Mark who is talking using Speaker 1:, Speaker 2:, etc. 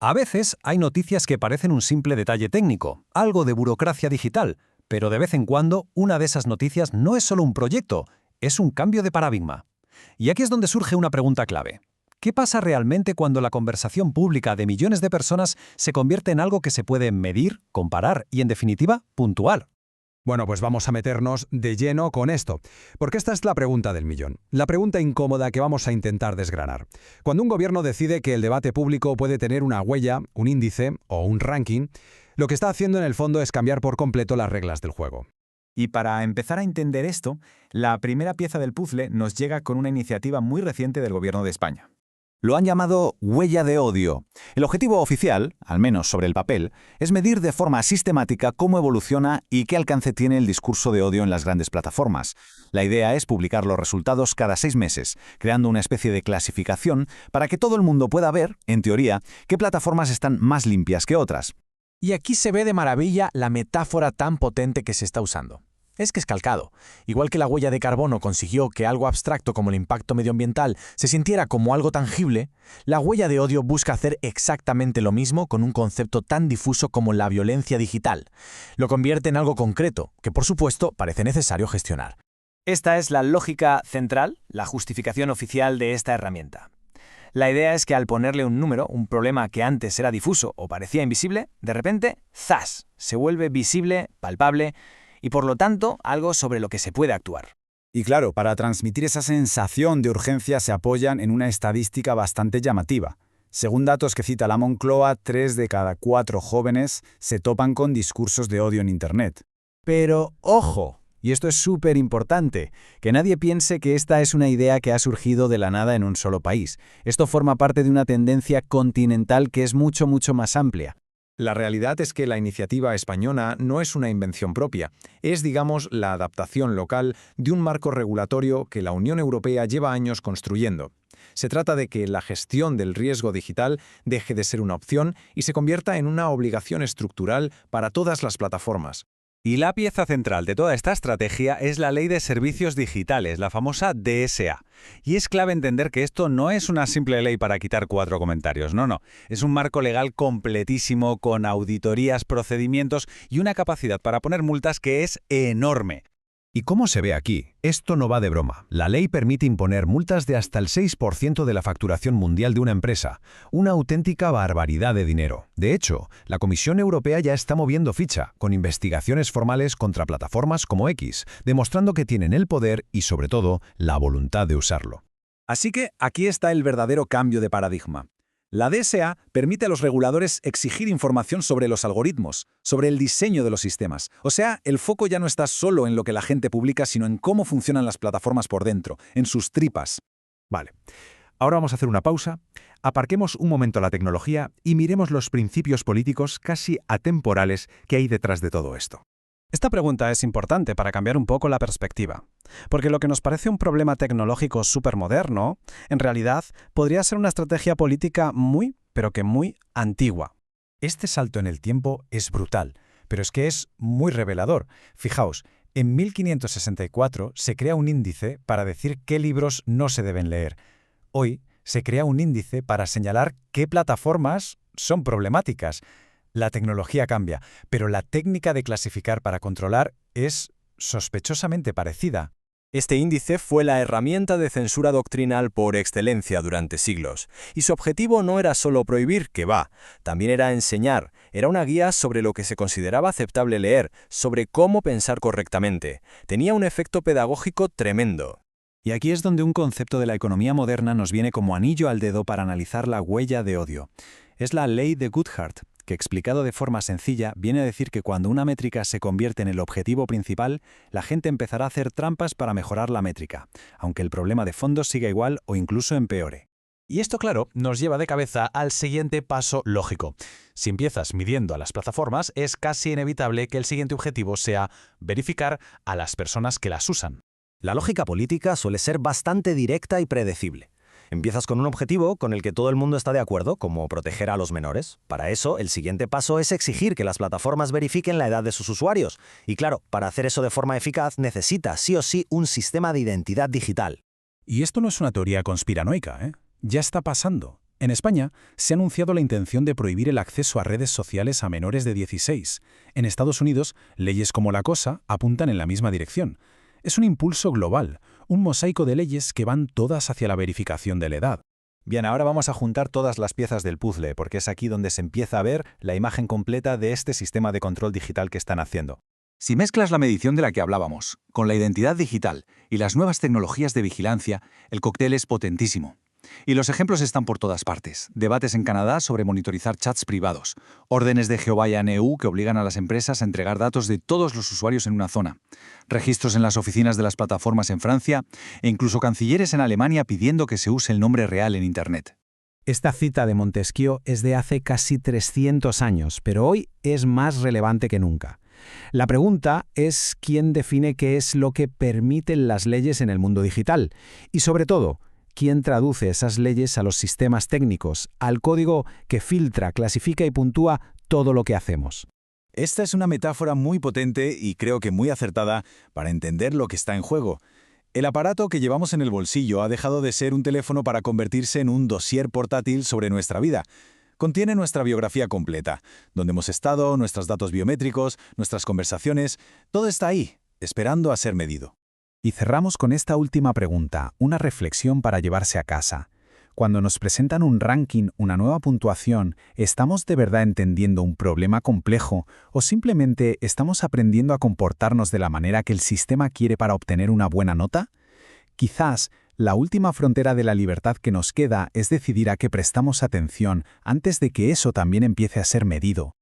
Speaker 1: A veces hay noticias que parecen un simple detalle técnico, algo de burocracia digital, pero de vez en cuando una de esas noticias no es solo un proyecto, es un cambio de paradigma. Y aquí es donde surge una pregunta clave. ¿Qué pasa realmente cuando la conversación pública de millones de personas se convierte en algo que se puede medir, comparar y, en definitiva, puntuar?
Speaker 2: Bueno, pues vamos a meternos de lleno con esto, porque esta es la pregunta del millón, la pregunta incómoda que vamos a intentar desgranar. Cuando un gobierno decide que el debate público puede tener una huella, un índice o un ranking, lo que está haciendo en el fondo es cambiar por completo las reglas del juego.
Speaker 3: Y para empezar a entender esto, la primera pieza del puzzle nos llega con una iniciativa muy reciente del Gobierno de España.
Speaker 4: Lo han llamado huella de odio. El objetivo oficial, al menos sobre el papel, es medir de forma sistemática cómo evoluciona y qué alcance tiene el discurso de odio en las grandes plataformas. La idea es publicar los resultados cada 6 meses, creando una especie de clasificación para que todo el mundo pueda ver, en teoría, qué plataformas están más limpias que otras.
Speaker 5: Y aquí se ve de maravilla la metáfora tan potente que se está usando. Es que es calcado. Igual que la huella de carbono consiguió que algo abstracto como el impacto medioambiental se sintiera como algo tangible, la huella de odio busca hacer exactamente lo mismo con un concepto tan difuso como la violencia digital. Lo convierte en algo concreto, que por supuesto parece necesario gestionar.
Speaker 3: Esta es la lógica central, la justificación oficial de esta herramienta. La idea es que al ponerle un número, un problema que antes era difuso o parecía invisible, de repente, ¡zas!, se vuelve visible, palpable, y por lo tanto algo sobre lo que se puede actuar.
Speaker 6: Y claro, para transmitir esa sensación de urgencia se apoyan en una estadística bastante llamativa. Según datos que cita la Moncloa, 3 de cada 4 jóvenes se topan con discursos de odio en Internet.
Speaker 7: Pero, ojo, y esto es súper importante, que nadie piense que esta es una idea que ha surgido de la nada en un solo país. Esto forma parte de una tendencia continental que es mucho más amplia.
Speaker 2: La realidad es que la iniciativa española no es una invención propia, es, digamos, la adaptación local de un marco regulatorio que la Unión Europea lleva años construyendo. Se trata de que la gestión del riesgo digital deje de ser una opción y se convierta en una obligación estructural para todas las plataformas.
Speaker 8: Y la pieza central de toda esta estrategia es la Ley de Servicios Digitales, la famosa DSA. Y es clave entender que esto no es una simple ley para quitar 4 comentarios, no. Es un marco legal completísimo con auditorías, procedimientos y una capacidad para poner multas que es enorme.
Speaker 1: Y como se ve aquí, esto no va de broma. La ley permite imponer multas de hasta el 6% de la facturación mundial de una empresa, una auténtica barbaridad de dinero. De hecho, la Comisión Europea ya está moviendo ficha, con investigaciones formales contra plataformas como X, demostrando que tienen el poder y, sobre todo, la voluntad de usarlo.
Speaker 6: Así que aquí está el verdadero cambio de paradigma. La DSA permite a los reguladores exigir información sobre los algoritmos, sobre el diseño de los sistemas. O sea, el foco ya no está solo en lo que la gente publica, sino en cómo funcionan las plataformas por dentro, en sus tripas.
Speaker 2: Vale, ahora vamos a hacer una pausa, aparquemos un momento la tecnología y miremos los principios políticos casi atemporales que hay detrás de todo esto.
Speaker 9: Esta pregunta es importante para cambiar un poco la perspectiva, porque lo que nos parece un problema tecnológico supermoderno, en realidad podría ser una estrategia política muy antigua.
Speaker 7: Este salto en el tiempo es brutal, pero es que es muy revelador. Fijaos, en 1564 se crea un índice para decir qué libros no se deben leer. Hoy se crea un índice para señalar qué plataformas son problemáticas. La tecnología cambia, pero la técnica de clasificar para controlar es sospechosamente parecida.
Speaker 5: Este índice fue la herramienta de censura doctrinal por excelencia durante siglos, y su objetivo no era solo prohibir, que va, también era enseñar, era una guía sobre lo que se consideraba aceptable leer, sobre cómo pensar correctamente. Tenía un efecto pedagógico tremendo.
Speaker 7: Y aquí es donde un concepto de la economía moderna nos viene como anillo al dedo para analizar la huella de odio. Es la ley de Goodhart, que explicado de forma sencilla viene a decir que cuando una métrica se convierte en el objetivo principal, la gente empezará a hacer trampas para mejorar la métrica, aunque el problema de fondo siga igual o incluso empeore.
Speaker 5: Y esto, claro, nos lleva de cabeza al siguiente paso lógico. Si empiezas midiendo a las plataformas, es casi inevitable que el siguiente objetivo sea verificar a las personas que las usan.
Speaker 4: La lógica política suele ser bastante directa y predecible. Empiezas con un objetivo con el que todo el mundo está de acuerdo, como proteger a los menores. Para eso, el siguiente paso es exigir que las plataformas verifiquen la edad de sus usuarios. Y claro, para hacer eso de forma eficaz, necesita sí o sí un sistema de identidad digital.
Speaker 7: Y esto no es una teoría conspiranoica, ¿eh? Ya está pasando.
Speaker 6: En España, se ha anunciado la intención de prohibir el acceso a redes sociales a menores de 16. En Estados Unidos, leyes como la Cosa apuntan en la misma dirección. Es un impulso global, un mosaico de leyes que van todas hacia la verificación de la edad.
Speaker 4: Bien, ahora vamos a juntar todas las piezas del puzzle, porque es aquí donde se empieza a ver la imagen completa de este sistema de control digital que están haciendo.
Speaker 10: Si mezclas la medición de la que hablábamos con la identidad digital y las nuevas tecnologías de vigilancia, el cóctel es potentísimo. Y los ejemplos están por todas partes. Debates en Canadá sobre monitorizar chats privados, órdenes de Jehová en EU que obligan a las empresas a entregar datos de todos los usuarios en una zona, registros en las oficinas de las plataformas en Francia e incluso cancilleres en Alemania pidiendo que se use el nombre real en Internet.
Speaker 11: Esta cita de Montesquieu es de hace casi 300 años, pero hoy es más relevante que nunca. La pregunta es quién define qué es lo que permiten las leyes en el mundo digital y, sobre todo, quién traduce esas leyes a los sistemas técnicos, al código que filtra, clasifica y puntúa todo lo que hacemos.
Speaker 2: Esta es una metáfora muy potente y creo que muy acertada para entender lo que está en juego. El aparato que llevamos en el bolsillo ha dejado de ser un teléfono para convertirse en un dossier portátil sobre nuestra vida. Contiene nuestra biografía completa, dónde hemos estado, nuestros datos biométricos, nuestras conversaciones, todo está ahí, esperando a ser medido.
Speaker 6: Y cerramos con esta última pregunta, una reflexión para llevarse a casa. Cuando nos presentan un ranking, una nueva puntuación, ¿estamos de verdad entendiendo un problema complejo o simplemente estamos aprendiendo a comportarnos de la manera que el sistema quiere para obtener una buena nota? Quizás la última frontera de la libertad que nos queda es decidir a qué prestamos atención antes de que eso también empiece a ser medido.